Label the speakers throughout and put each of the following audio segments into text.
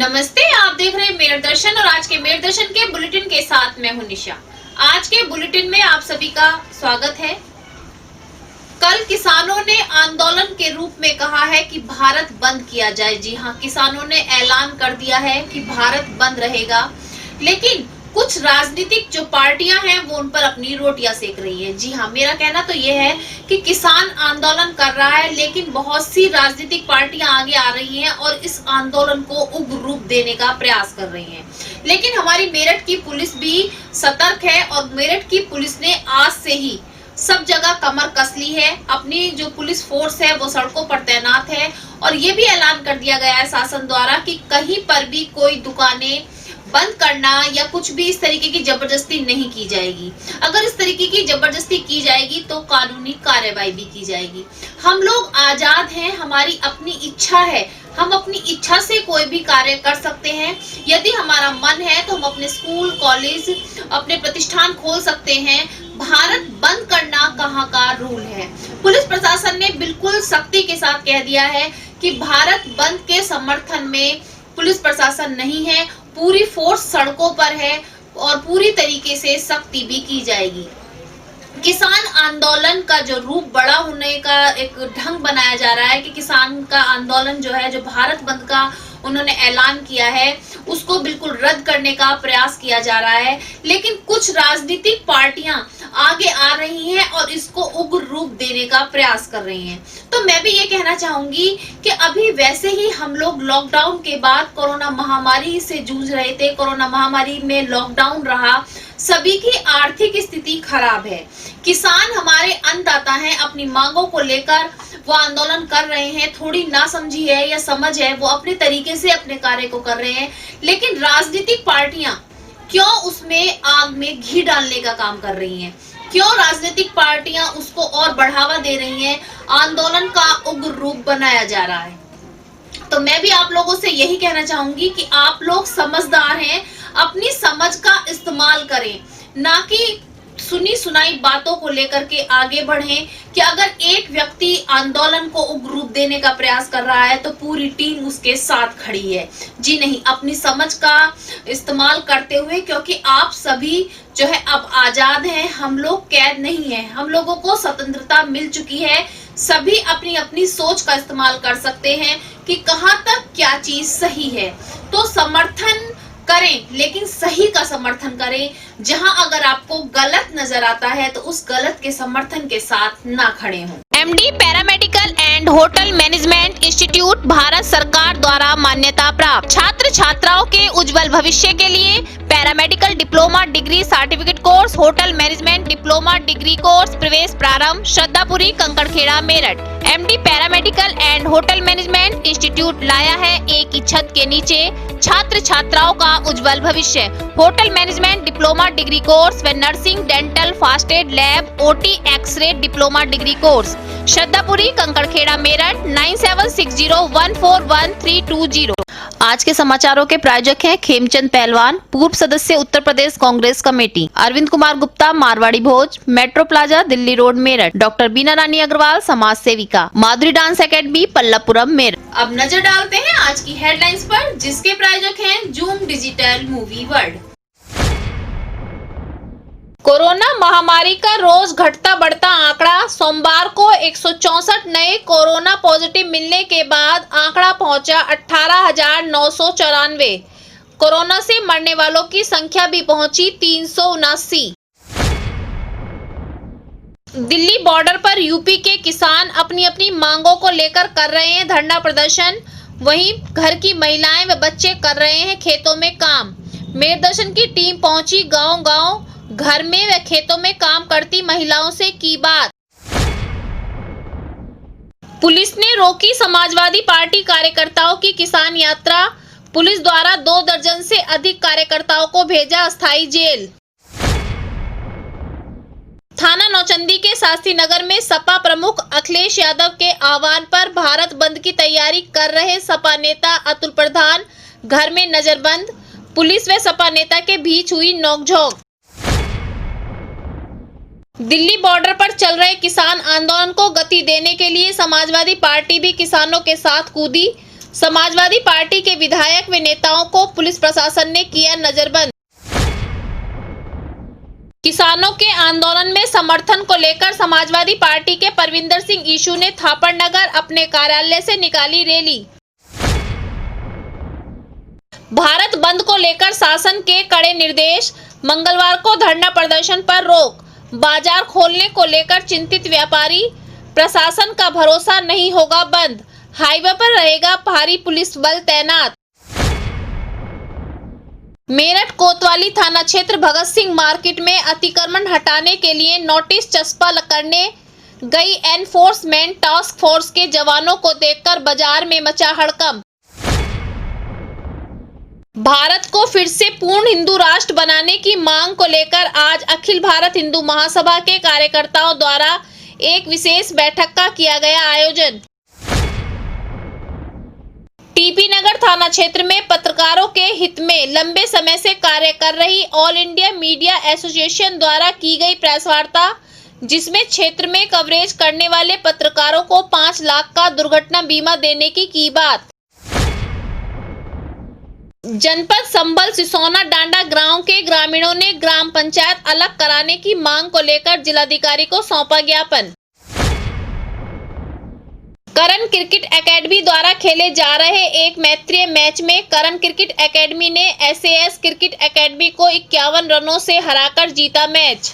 Speaker 1: नमस्ते, आप देख रहे हैं मेयर दर्शन और आज के मेयर दर्शन के बुलेटिन के साथ मैं हूं निशा। आज के बुलेटिन में आप सभी का स्वागत है। कल किसानों ने आंदोलन के रूप में कहा है कि भारत बंद किया जाए। जी हां, किसानों ने ऐलान कर दिया है कि भारत बंद रहेगा, लेकिन कुछ राजनीतिक जो पार्टियां हैं वो उन पर अपनी रोटियां सेक रही है। जी हाँ, मेरा कहना तो ये है कि किसान आंदोलन कर रहा है, लेकिन बहुत सी राजनीतिक पार्टियां आगे आ रही हैं और इस आंदोलन को उग्र रूप देने का प्रयास कर रही हैं। लेकिन हमारी मेरठ की पुलिस भी सतर्क है और मेरठ की पुलिस ने आज से ही सब जगह कमर कस ली है। अपनी जो पुलिस फोर्स है वो सड़कों पर तैनात है और ये भी ऐलान कर दिया गया है शासन द्वारा कि कहीं पर भी कोई दुकानें बंद करना या कुछ भी इस तरीके की जबरदस्ती नहीं की जाएगी। अगर इस तरीके की जबरदस्ती की जाएगी तो कानूनी कार्रवाई भी की जाएगी। हम लोग आजाद हैं, हमारी अपनी इच्छा है, हम अपनी इच्छा से कोई भी कार्य कर सकते हैं। यदि हमारा मन है तो हम अपने स्कूल, कॉलेज, अपने प्रतिष्ठान खोल सकते हैं। भारत बंद करना कहाँ का रूल है। पुलिस प्रशासन ने बिल्कुल सख्ती के साथ कह दिया है कि भारत बंद के समर्थन में पुलिस प्रशासन नहीं है, पूरी फोर्स सड़कों पर है और पूरी तरीके से सख्ती भी की जाएगी। किसान आंदोलन का जो रूप बड़ा होने का एक ढंग बनाया जा रहा है कि किसान का आंदोलन जो है, जो भारत बंद का उन्होंने ऐलान किया है, उसको बिल्कुल रद्द करने का प्रयास किया जा रहा है। लेकिन कुछ राजनीतिक पार्टियां आगे आ रही हैं और इसको उग्र रूप देने का प्रयास कर रही हैं। तो मैं भी ये कहना चाहूंगी कि अभी वैसे ही हम लोग लॉकडाउन के बाद कोरोना महामारी से जूझ रहे थे, कोरोना महामारी में लॉकडाउन रहा, सभी की आर्थिक स्थिति खराब है। किसान हमारे अन्नदाता हैं, अपनी मांगों को लेकर वो आंदोलन कर रहे हैं। थोड़ी नासमझी है या समझ है, वो अपने तरीके से अपने कार्य को कर रहे हैं। लेकिन राजनीतिक पार्टियां क्यों उसमें आग में घी डालने का काम कर रही हैं? क्यों राजनीतिक पार्टियां उसको और बढ़ावा दे रही हैं? आंदोलन का उग्र रूप बनाया जा रहा है। तो मैं भी आप लोगों से यही कहना चाहूंगी कि आप लोग समझदार हैं, अपनी समझ का इस्तेमाल करें, ना कि सुनी सुनाई बातों को लेकर के आगे बढ़ें कि अगर एक व्यक्ति आंदोलन को उग्र रूप देने का प्रयास कर रहा है तो पूरी टीम उसके साथ खड़ी है। जी नहीं, अपनी समझ का इस्तेमाल करते हुए, क्योंकि आप सभी जो है अब आजाद हैं, हम लोग कैद नहीं हैं, हम लोगों को स्वतंत्रता मिल चुकी है। सभी अपनी अपनी सोच का इस्तेमाल कर सकते हैं कि कहां तक क्या चीज सही है। तो समर्थन करें, लेकिन सही का समर्थन करें। जहां अगर आपको गलत नजर आता है तो उस गलत के समर्थन के साथ ना खड़े हों। MD paramedical and hotel management institute Bharat सरकार द्वारा मान्यता प्राप्त। छात्र छात्राओं के उज्जवल भविष्य के लिए paramedical diploma degree certificate course, hotel management diploma degree course प्रवेश प्रारंभ। Shraddhapuri, Kankarkheda, Meerut. MD paramedical and hotel management institute लाया है एक ही छत के नीचे छात्र छात्राओं का उज्जवल भविष्य। Hotel management diploma degree course व nursing, dental, first aid, lab, OT, x ray diploma degree course. Shraddhapuri, Kankarkheda, Meerut. 9760141320। आज के समाचारों के प्रायोजक हैं खेमचंद पहलवान, पूर्व सदस्य Uttar Pradesh Congress committee, Arvind Kumar Gupta, Marwari Bhoj, metro plaza, Delhi road, Meerut. Doctor Beena Rani Agarwal, समाज सेविका, माधुरी डांस एकेडमी, पल्लवपुरम, मेरठ। अब नजर डालते हैं आज की हेडलाइंस पर, जिसके प्रायोजक हैं zoom digital movie world. Corona महामारी का रोज घटता बढ़ता आंकड़ा। सोमवार को 164 नए कोरोना पॉजिटिव मिलने के बाद आंकड़ा पहुंचा 18,994। कोरोना से मरने वालों की संख्या भी पहुंची 379। दिल्ली बॉर्डर पर यूपी के किसान अपनी अपनी मांगों को लेकर कर रहे हैं धरना प्रदर्शन। वहीं घर की महिलाएं व बच्चे कर रहे हैं खेतों में काम। मेयर दर्शन की टीम पहुंची गांव-गांव, घर में व खेतों में काम करती महिलाओं से की बात। पुलिस ने रोकी समाजवादी पार्टी कार्यकर्ताओं की किसान यात्रा। पुलिस द्वारा 2 दर्जन से अधिक कार्यकर्ताओं को भेजा अस्थायी जेल। थाना नौचंदी के शास्त्री नगर में सपा प्रमुख अखिलेश यादव के आह्वान पर भारत बंद की तैयारी कर रहे सपा नेता अतुल प्रधान घर में नजरबंद। पुलिस व सपा नेता के बीच हुई नोकझोंक। दिल्ली बॉर्डर पर चल रहे किसान आंदोलन को गति देने के लिए समाजवादी पार्टी भी किसानों के साथ कूदी। समाजवादी पार्टी के विधायक व नेताओं को पुलिस प्रशासन ने किया नजरबंद। किसानों के आंदोलन में समर्थन को लेकर समाजवादी पार्टी के परविंदर सिंह ईशू ने थापड़ नगर अपने कार्यालय से निकाली रैली। भारत बंद को लेकर शासन के कड़े निर्देश, मंगलवार को धरना प्रदर्शन पर रोक, बाजार खोलने को लेकर चिंतित व्यापारी, प्रशासन का भरोसा नहीं होगा बंद, हाईवे पर रहेगा भारी पुलिस बल तैनात। मेरठ कोतवाली थाना क्षेत्र भगत सिंह मार्केट में अतिक्रमण हटाने के लिए नोटिस चस्पा करने गई एनफोर्समेंट टास्क फोर्स के जवानों को देखकर बाजार में मचा हड़कंप। भारत को फिर से पूर्ण हिंदू राष्ट्र बनाने की मांग को लेकर आज अखिल भारत हिंदू महासभा के कार्यकर्ताओं द्वारा एक विशेष बैठक का किया गया आयोजन। टीपी नगर थाना क्षेत्र में पत्रकारों के हित में लंबे समय से कार्य कर रही ऑल इंडिया मीडिया एसोसिएशन द्वारा की गई प्रेस वार्ता, जिसमें क्षेत्र में कवरेज करने वाले पत्रकारों को 5 लाख का दुर्घटना बीमा देने की बात। जनपद संबल सिसोना डांडा गांव के ग्रामीणों ने ग्राम पंचायत अलग कराने की मांग को लेकर जिलाधिकारी को सौंपा ज्ञापन। करण क्रिकेट एकेडमी द्वारा खेले जा रहे एक मैत्रीय मैच में करण क्रिकेट एकेडमी ने एसएएस क्रिकेट एकेडमी को 51 रनों से हराकर जीता मैच।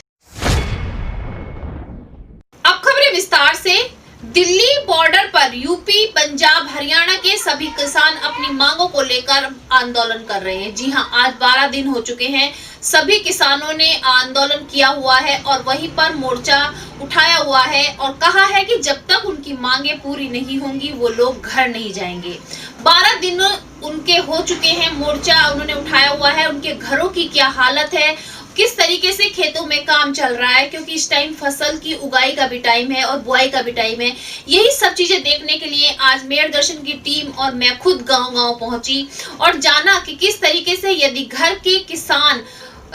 Speaker 1: अब खबरें विस्तार से। दिल्ली बॉर्डर पर यूपी, पंजाब, हरियाणा के सभी किसान अपनी मांगों को लेकर आंदोलन कर रहे हैं। जी हां, आज 12 दिन हो चुके हैं। सभी किसानों ने आंदोलन किया हुआ है और वहीं पर मोर्चा उठाया हुआ है और कहा है कि जब तक उनकी मांगे पूरी नहीं होंगी वो लोग घर नहीं जाएंगे। 12 दिन उनके हो चुके हैं, मोर्चा उन्होंने उठाया हुआ है। उनके घरों की क्या हालत है, किस तरीके से खेतों में काम चल रहा है, क्योंकि इस टाइम फसल की उगाई का भी टाइम है और बुआई का भी टाइम है। यही सब चीजें देखने के लिए आज मेयर दर्शन की टीम और मैं खुद गांव-गांव पहुंची और जाना कि किस तरीके से यदि घर के किसान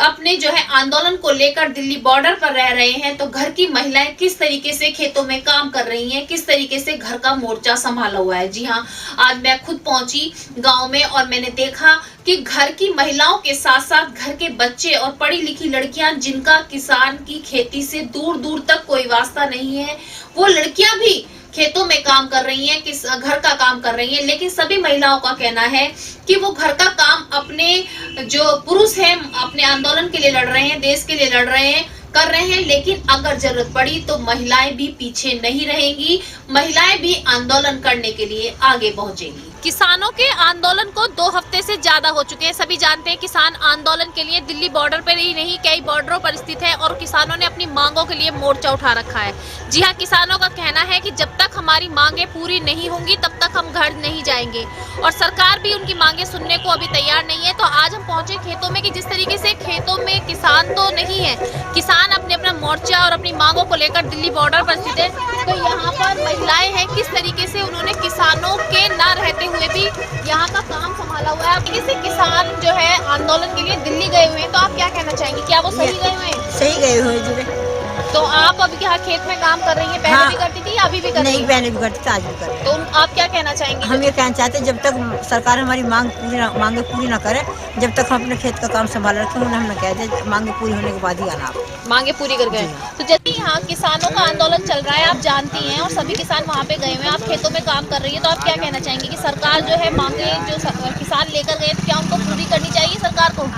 Speaker 1: अपने जो है आंदोलन को लेकर दिल्ली बॉर्डर पर रह रहे हैं तो घर की महिलाएं किस तरीके से खेतों में काम कर रही हैं, किस तरीके से घर का मोर्चा संभाला हुआ है। जी हाँ, आज मैं खुद पहुंची गांव में और मैंने देखा कि घर की महिलाओं के साथ साथ घर के बच्चे और पढ़ी लिखी लड़कियां जिनका किसान की खेती से दूर दूर तक कोई वास्ता नहीं है, वो लड़कियां भी खेतों में काम कर रही हैं, किस घर का काम कर रही हैं। लेकिन सभी महिलाओं का कहना है कि वो घर का काम अपने जो पुरुष हैं अपने आंदोलन के लिए लड़ रहे हैं, देश के लिए लड़ रहे हैं, कर रहे हैं, लेकिन अगर जरूरत पड़ी तो महिलाएं भी पीछे नहीं रहेंगी, महिलाएं भी आंदोलन करने के लिए आगे पहुंचेंगी। किसानों के आंदोलन को 2 हफ्ते से ज्यादा हो चुके हैं। सभी जानते हैं किसान आंदोलन के लिए दिल्ली बॉर्डर पर ही नहीं कई बॉर्डरों पर स्थित है और किसानों ने अपनी मांगों के लिए मोर्चा उठा रखा है। जी हाँ, किसानों का कहना है कि जब तक हमारी मांगे पूरी नहीं होंगी तब तक हम घर नहीं जाएंगे और सरकार भी उनकी मांगे सुनने को अभी तैयार नहीं है। तो आज हम पहुंचे खेतों में कि जिस तरीके से खेतों में किसान तो नहीं है, किसान अपने अपना मोर्चा और अपनी मांगों को लेकर दिल्ली बॉर्डर पर स्थित है। तो यहाँ पर महिलाएं हैं, किस तरीके से उन्होंने किसानों के न रहते हुए भी यहाँ का काम संभाला हुआ है। किसी किसान जो है आंदोलन के लिए दिल्ली गए हुए हैं, तो आप क्या कहना चाहेंगे, क्या वो सही गए हुए हैं?
Speaker 2: सही गए हुए जी।
Speaker 1: तो आप अभी यहाँ खेत में काम कर रही हैं, पहले भी करती थी या अभी भी कर रही हैं?
Speaker 2: नहीं, पहले भी करती थी, आज भी कर रही हैं।
Speaker 1: तो आप क्या कहना चाहेंगे?
Speaker 2: हम ये कहना चाहते हैं जब तक सरकार हमारी मांगे पूरी ना करे, जब तक हम अपने खेत का काम संभाल रखें, उन्हें हमने कह दिया मांगे पूरी होने के बाद ही आना।
Speaker 1: मांगे पूरी कर गए। तो जैसे यहाँ किसानों का आंदोलन चल रहा है, आप जानती हैं, और सभी किसान वहाँ पे गए हुए हैं, आप खेतों में काम कर रही है, तो आप क्या कहना चाहेंगे कि सरकार जो है मांगे जो किसान लेकर गए क्या उनको पूरी करनी चाहिए सरकार को?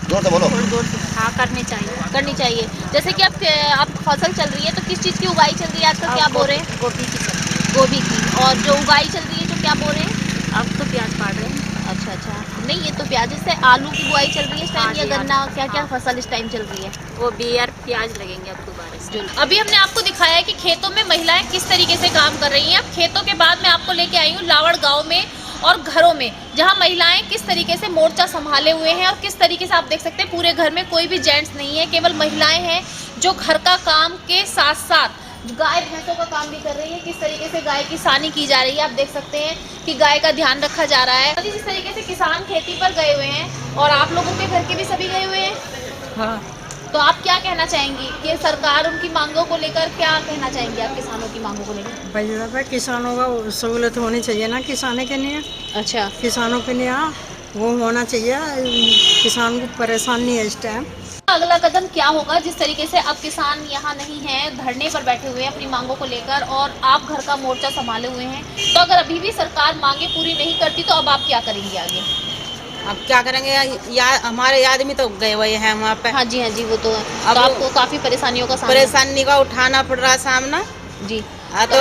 Speaker 3: जोर से बोलो।
Speaker 1: हाँ, करनी चाहिए। जैसे कि आप फसल चल रही है तो किस चीज़ की उगाई चल रही है आजकल, क्या बो रहे हैं? गोभी की। और जो उगाई चल रही है जो क्या बो रहे हैं?
Speaker 4: अब तो प्याज काट रहे हैं।
Speaker 1: अच्छा, नहीं ये तो प्याज से आलू की बुआई चल रही है इस टाइम, या गन्ना, क्या क्या फसल इस टाइम चल रही है?
Speaker 4: वो बियर प्याज लगेंगे अब दोबारा से।
Speaker 1: अभी हमने आपको दिखाया है कि खेतों में महिलाएं किस तरीके से काम कर रही हैं। अब खेतों के बाद मैं आपको लेके आई हूँ लावड़ गाँव में और घरों में, जहां महिलाएं किस तरीके से मोर्चा संभाले हुए हैं और किस तरीके से आप देख सकते हैं पूरे घर में कोई भी जेंट्स नहीं है, केवल महिलाएं हैं जो घर का काम के साथ साथ गाय भैंसों का काम भी कर रही है। किस तरीके से गाय की सानी की जा रही है, आप देख सकते हैं कि गाय का ध्यान रखा जा रहा है। जिस तरीके से किसान खेती पर गए हुए हैं और आप लोगों के घर के भी सभी गए हुए हैं।
Speaker 2: हाँ।
Speaker 1: तो आप क्या कहना चाहेंगी कि सरकार उनकी मांगों को लेकर क्या कहना चाहेंगी आप किसानों की मांगों को लेकर?
Speaker 5: भाई किसानों का सहूलत होनी चाहिए ना, किसानों के लिए,
Speaker 1: अच्छा,
Speaker 5: किसानों के लिए वो होना चाहिए। किसान को परेशान नहीं है इस टाइम।
Speaker 1: अगला कदम क्या होगा? जिस तरीके से अब किसान यहाँ नहीं है, धरने पर बैठे हुए हैं अपनी मांगों को लेकर और आप घर का मोर्चा संभाले हुए हैं, तो अगर अभी भी सरकार मांगे पूरी नहीं करती तो अब आप क्या करेंगे आगे?
Speaker 6: अब क्या करेंगे, हमारे आदमी तो गए हुए हैं वहाँ पे।
Speaker 1: हाँ जी, वो तो
Speaker 6: अब
Speaker 1: आपको काफी परेशानियों का
Speaker 6: परेशानी का उठाना पड़ रहा है सामना
Speaker 1: जी।
Speaker 6: तो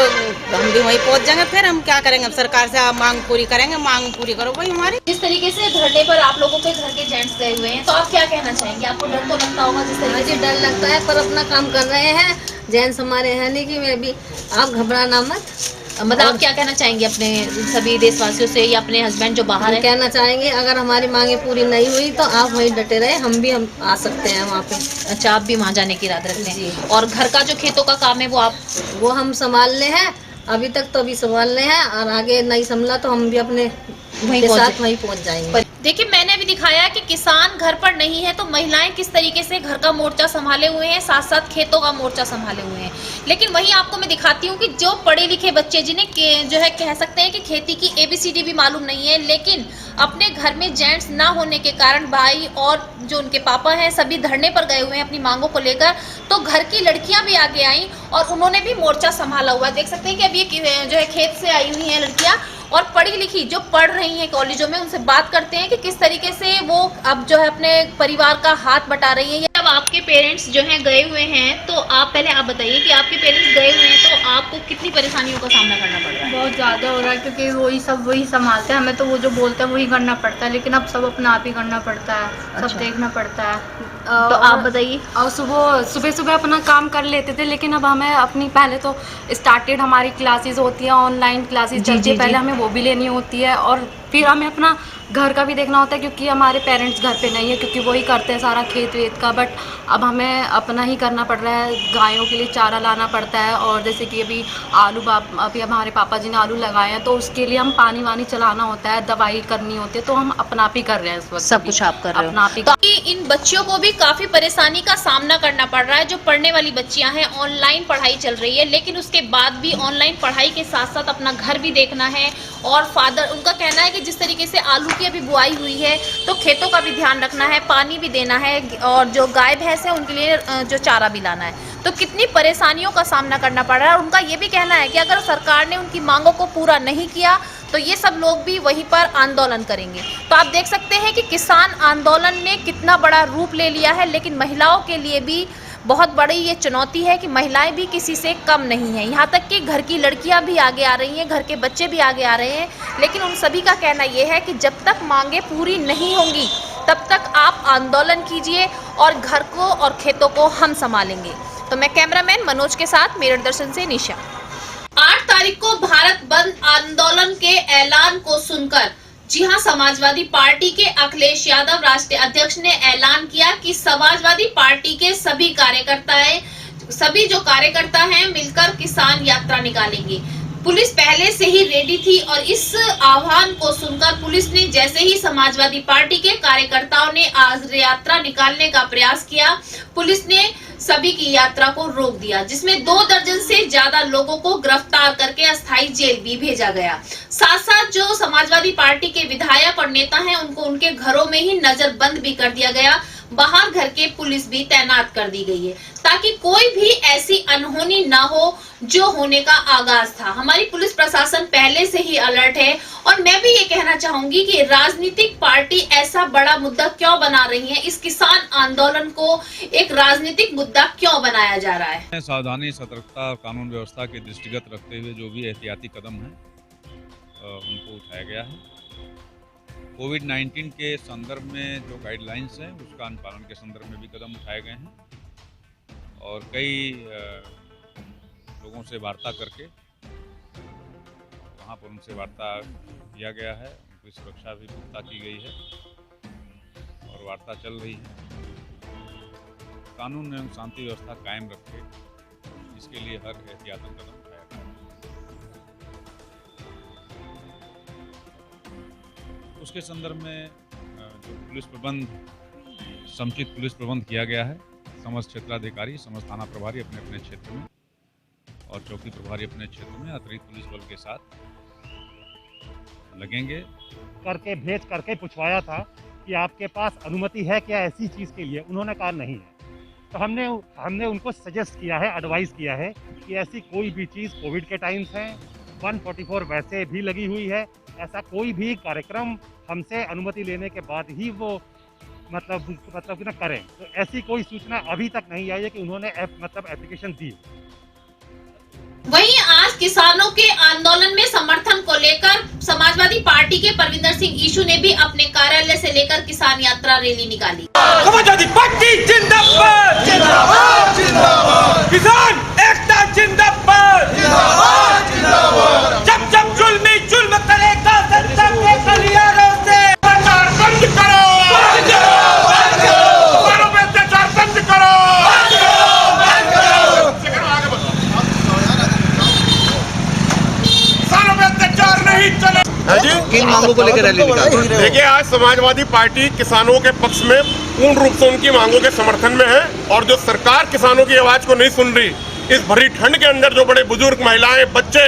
Speaker 6: हम भी वहीं पहुँच जाएंगे। फिर हम क्या करेंगे, अब सरकार से मांग पूरी करेंगे, मांग पूरी करो भाई हमारी।
Speaker 1: जिस तरीके से धरने पर आप लोगों के घर के जेंट्स गए हुए हैं, तो आप क्या कहना चाहेंगे? आपको डर तो लगता होगा जिस तरीके से?
Speaker 7: डर लगता है, पर अपना काम कर रहे हैं। जेंट्स हमारे हैं नहीं कि मैं भी, आप घबराना मत।
Speaker 1: मतलब आप क्या कहना चाहेंगे अपने सभी देशवासियों से या अपने हस्बैंड जो बाहर है?
Speaker 7: कहना चाहेंगे अगर हमारी मांगे पूरी नहीं हुई तो आप वहीं डटे रहे, हम आ सकते हैं वहाँ पे।
Speaker 1: अच्छा, आप भी वहाँ जाने की इरादा रखते हैं? और घर का जो खेतों का काम है वो
Speaker 7: हम संभालने हैं। अभी तक तो अभी संभालने हैं, और आगे नहीं संभला तो हम भी अपने
Speaker 1: वहीं
Speaker 7: पहुँच जाएंगे।
Speaker 1: देखिए, मैंने अभी दिखाया कि किसान घर पर नहीं है तो महिलाएं किस तरीके से घर का मोर्चा संभाले हुए हैं, साथ साथ खेतों का मोर्चा संभाले हुए हैं। लेकिन वहीं आपको मैं दिखाती हूँ कि जो पढ़े लिखे बच्चे जिन्हें जो है कह सकते हैं कि खेती की ABCD भी मालूम नहीं है, लेकिन अपने घर में जेंट्स ना होने के कारण भाई और जो उनके पापा हैं सभी धरने पर गए हुए हैं अपनी मांगों को लेकर। तो घर की लड़कियां भी आगे आई और उन्होंने भी मोर्चा संभाला हुआ है। देख सकते हैं कि अब ये जो है खेत से आई हुई है लड़कियां और पढ़ी लिखी जो पढ़ रही हैं कॉलेजों में, उनसे बात करते हैं कि किस तरीके से वो अब जो है अपने परिवार का हाथ बटा रही है। अब आपके पेरेंट्स जो हैं गए हुए हैं, तो आप पहले आप बताइए कि आपके पेरेंट्स गए हुए हैं तो आपको कितनी परेशानियों का सामना करना पड़ रहा है?
Speaker 8: बहुत ज़्यादा हो रहा है, क्योंकि वही संभालते हैं, हमें तो वो जो बोलते हैं वही करना पड़ता है, लेकिन अब सब अपना आप ही करना पड़ता है।
Speaker 1: अच्छा।
Speaker 8: सब देखना पड़ता है।
Speaker 1: तो आप बताइए।
Speaker 9: और सुबह अपना काम कर लेते थे, लेकिन अब हमें अपनी पहले तो स्टार्टेड हमारी क्लासेस होती है, ऑनलाइन क्लासेस चलती है, पहले हमें वो भी लेनी होती है, और फिर हमें अपना घर का भी देखना होता है, क्योंकि हमारे पेरेंट्स घर पे नहीं है, क्योंकि वही करते हैं सारा खेत वेत का। बट अब हमें अपना ही करना पड़ रहा है, गायों के लिए चारा लाना पड़ता है, और जैसे कि अभी अभी हमारे पापा जी ने आलू लगाए हैं, तो उसके लिए हम पानी वानी चलाना होता है, दवाई करनी होती है, तो हम अपना आप ही कर रहे हैं इस वक्त।
Speaker 1: सब कुछ आप कर रहे हो
Speaker 9: अपना आप ही।
Speaker 1: तो इन बच्चियों को भी काफी परेशानी का सामना करना पड़ रहा है। जो पढ़ने वाली बच्चियां हैं, ऑनलाइन पढ़ाई चल रही है, लेकिन उसके बाद भी ऑनलाइन पढ़ाई के साथ साथ अपना घर भी देखना है। और फादर, उनका कहना है कि जिस तरीके से आलू की अभी बुआई हुई है तो खेतों का भी ध्यान रखना है, पानी भी देना है, और जो गाय भैंस है उनके लिए जो चारा भी लाना है। तो कितनी परेशानियों का सामना करना पड़ रहा है। और उनका ये भी कहना है कि अगर सरकार ने उनकी मांगों को पूरा नहीं किया तो ये सब लोग भी वहीं पर आंदोलन करेंगे। तो आप देख सकते हैं कि किसान आंदोलन ने कितना बड़ा रूप ले लिया है, लेकिन महिलाओं के लिए भी बहुत बड़ी ये चुनौती है कि महिलाएं भी किसी से कम नहीं हैं। यहाँ तक कि घर की लड़कियां भी आगे आ रही हैं, घर के बच्चे भी आगे आ रहे हैं, लेकिन उन सभी का कहना ये है कि जब तक मांगे पूरी नहीं होंगी तब तक आप आंदोलन कीजिए और घर को और खेतों को हम संभालेंगे। तो मैं कैमरामैन मनोज के साथ मेरठ दर्शन से निशा। 8 तारीख को भारत बंद आंदोलन के ऐलान को सुनकर, जी हां, समाजवादी पार्टी के अखिलेश यादव राष्ट्रीय अध्यक्ष ने ऐलान किया कि समाजवादी पार्टी के सभी जो कार्यकर्ता हैं मिलकर किसान यात्रा निकालेंगे। पुलिस पहले से ही रेडी थी और इस आह्वान को सुनकर पुलिस ने जैसे ही समाजवादी पार्टी के कार्यकर्ताओं ने आज यात्रा निकालने का प्रयास किया, पुलिस ने सभी की यात्रा को रोक दिया, जिसमें 2 दर्जन से ज्यादा लोगों को गिरफ्तार करके अस्थायी जेल भी भेजा गया। साथ साथ जो समाजवादी पार्टी के विधायक और नेता हैं उनको उनके घरों में ही नजरबंद भी कर दिया गया। बाहर घर के पुलिस भी तैनात कर दी गई है ताकि कोई भी ऐसी अनहोनी ना हो जो होने का आगाज था। हमारी पुलिस प्रशासन पहले से ही अलर्ट है। और मैं भी ये कहना चाहूंगी कि राजनीतिक पार्टी ऐसा बड़ा मुद्दा क्यों बना रही है, इस किसान आंदोलन को एक राजनीतिक मुद्दा क्यों बनाया जा रहा है।
Speaker 10: सावधानी, सतर्कता और कानून व्यवस्था के दृष्टिगत रखते हुए जो भी एहतियाती कदम है उनको उठाया गया है। कोविड-19 के संदर्भ में जो गाइडलाइंस हैं उसका अनुपालन के संदर्भ में भी कदम उठाए गए हैं और कई लोगों से वार्ता करके वहाँ पर उनसे वार्ता किया गया है, उनकी सुरक्षा भी पुख्ता की गई है और वार्ता चल रही है। कानून एवं शांति व्यवस्था कायम रखे, इसके लिए हर एहतियातन कदम उठाया गया है। उसके संदर्भ में जो पुलिस प्रबंध, समुचित पुलिस प्रबंध किया गया है समस्त क्षेत्राधिकारी, समस्त थाना प्रभारी अपने अपने क्षेत्र में और चौकी प्रभारी अपने क्षेत्र में अतिरिक्त पुलिस बल के साथ लगेंगे।
Speaker 11: करके भेज करके पूछवाया था कि आपके पास अनुमति है क्या ऐसी चीज़ के लिए, उन्होंने कहा नहीं है। तो हमने उनको सजेस्ट किया है, एडवाइस किया है कि ऐसी कोई भी चीज़ कोविड के टाइम्स है, 144 वैसे भी लगी हुई है, ऐसा कोई भी कार्यक्रम हमसे अनुमति लेने के बाद ही वो मतलब ना करें। तो ऐसी कोई सूचना अभी तक नहीं आई है कि उन्होंने एप्लीकेशन दी।
Speaker 1: वहीं आज किसानों के आंदोलन में समर्थन को लेकर समाजवादी पार्टी के परविंदर सिंह ईशू ने भी अपने कार्यालय से लेकर किसान यात्रा रैली निकाली।
Speaker 12: समाजवादी पार्टी जिंदाबाद, जिंदाबाद, जिंदाबाद, किसान एकता जिंदाबाद, जिंदाबाद, जिंदाबाद। जब जब जुल्मी जुल्म करेगा जनता के गलियारों से अत्याचार बंद करो, बंद करो, बंद करो, किसानों पे अत्याचार बंद करो, बंद करो, बंद करो। किसानों पे अत्याचार नहीं चले।
Speaker 3: किन मांगों को लेकर रैली निकाली?
Speaker 12: देखिए, आज समाजवादी पार्टी किसानों के पक्ष में पूर्ण रूप से उनकी मांगों के समर्थन में है और जो सरकार किसानों की आवाज को नहीं सुन रही, इस भरी ठंड के अंदर जो बड़े बुजुर्ग, महिलाएं, बच्चे,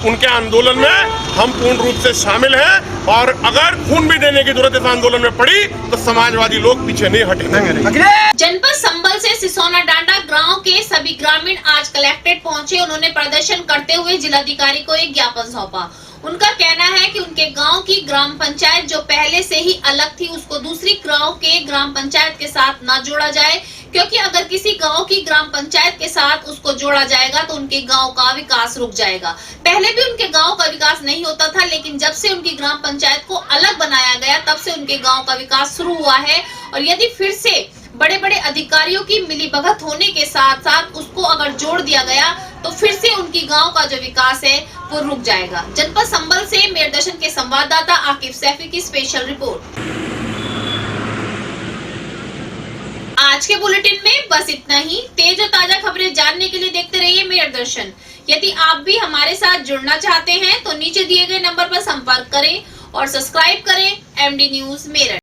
Speaker 12: उनके आंदोलन में हम पूर्ण रूप से शामिल हैं और अगर खून भी देने की जरूरत इस आंदोलन में पड़ी तो समाजवादी लोग पीछे नहीं हटेंगे।
Speaker 1: जनपद संबल से सिसोना डांडा गांव के सभी ग्रामीण आज कलेक्ट्रेट पहुंचे। उन्होंने प्रदर्शन करते हुए जिलाधिकारी को एक ज्ञापन सौंपा। उनका कहना है कि उनके गांव की ग्राम पंचायत जो पहले से ही अलग थी, उसको दूसरी गांव के ग्राम पंचायत के साथ न जोड़ा जाए, क्योंकि अगर किसी गांव की ग्राम पंचायत के साथ उसको जोड़ा जाएगा तो उनके गांव का विकास रुक जाएगा। पहले भी उनके गांव का विकास नहीं होता था, लेकिन जब से उनकी ग्राम पंचायत को अलग बनाया गया तब से उनके गांव का विकास शुरू हुआ है। और यदि फिर से बड़े बड़े अधिकारियों की मिलीभगत होने के साथ साथ उसको अगर जोड़ दिया गया तो फिर से उनकी गांव का जो विकास है वो रुक जाएगा। जनपद संबल से मेयर दर्शन के संवाददाता आकिब सैफी की स्पेशल रिपोर्ट। आज के बुलेटिन में बस इतना ही। तेज और ताजा खबरें जानने के लिए देखते रहिए मेयर दर्शन। यदि आप भी हमारे साथ जुड़ना चाहते हैं तो नीचे दिए गए नंबर पर संपर्क करें और सब्सक्राइब करें MD न्यूज मेरठ।